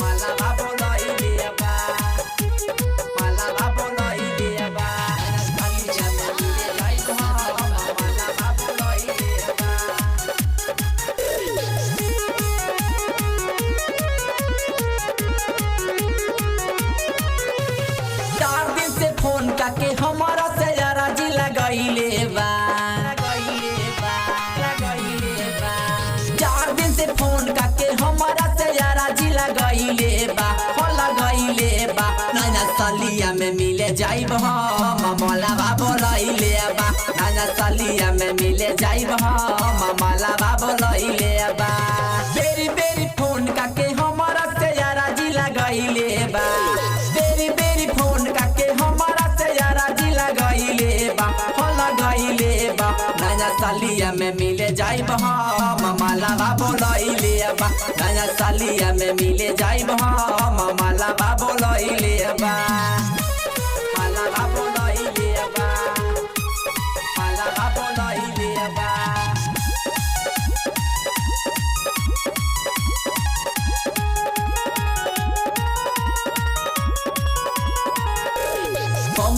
Malaba bonoile ba, malaba bonoile ba. Kaliya me mile jaibo malaba bonoile ba. 4 दिन से phone काके हमारा से राजी लगाइले बा 4 दिन से फोन काके हमारा से राजी लगाइले बा हो लगाइले बा नैना सलिया में मिले जाइब हम मलावा बोलइले बा नैना सलिया में मिले जाइब हम मलावा बोलइले बा बेरी बेरी फोन काके हमारा से राजी लगाइले बा बेरी बेरी फोन काके हमारा से राजी लगाइले बा हो लगाइले बा नैना सलिया में मिले जाइब हम मलावा बोलइले बा नैना सलिया में मिले जाइब हम मलावा बोलइले बा मलावा बोलइले बा मलावा बोलइले बा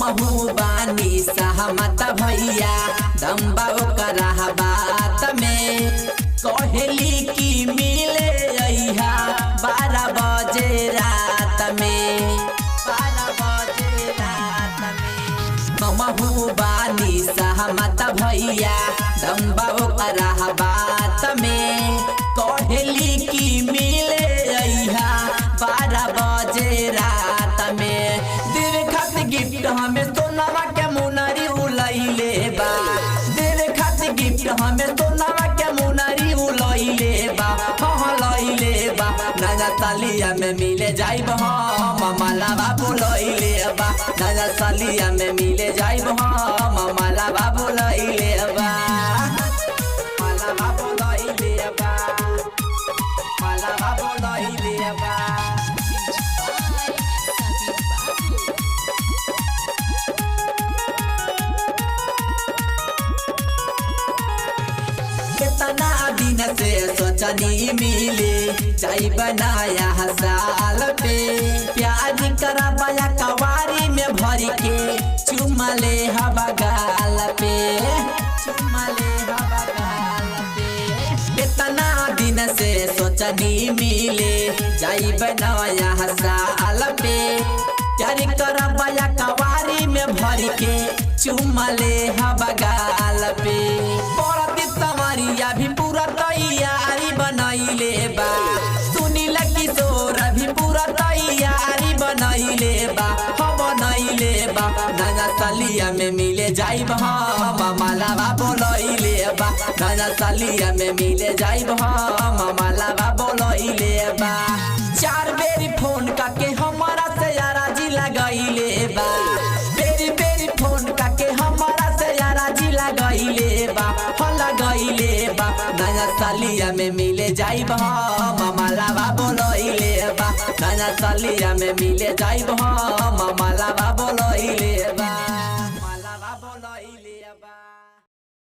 महबूबानी सहमत भैया दम्बा ओकरा बात में कहली की मिले अइहा 12 बजे रात में 12 बजे रात में महबूबानी सहमत भैया दम्बा ओकरा बात में कहली की मिले अइहा 12 बजे रात में गिफ्ट हमें सोनावा के मुनरी उलइले बा देवे खातिर गिफ्ट हमें सोनावा के मुनरी उलइले बा हो लइले बा नैना सलिया में मिले जाइब हम मलावा बोलइले बा नैना सलिया में मिले जाइब हम मलावा बोलइले बा मलावा बोलइले बा मलावा बोलइले बा कितना दिन से सोचनी मिले जाई बनाया साल पे प्याज कराबाया कवारी में भरी के चुमले हवा गाल पे चुमले हवा गाल पे कितना दिन से सोचनी मिले जाई बनाया साल पे प्याज कराबाया कवारी में भरी के चुमले हवा गाल पे तमारिया भी पूरा तैयारी बनैले बा सुनील किशोर भी पूरा तैयारी बनैले बा हो बनैले बा नैना सलिया में मिले जाइब हम मलावा बोलइले बा नैना सलिया में मिले जाइब हम मलावा बोलइले बा 4 बेरी फोन काके हमारा से राजी लगाइले बा बेरी बेरी फोन काके हमारा से राजी लगाइले बा हो लगाइले बा नैना सलिया में मिले जाइब हम मलावा बोलइले बा नैना सलिया में मिले जाइब हम मलावा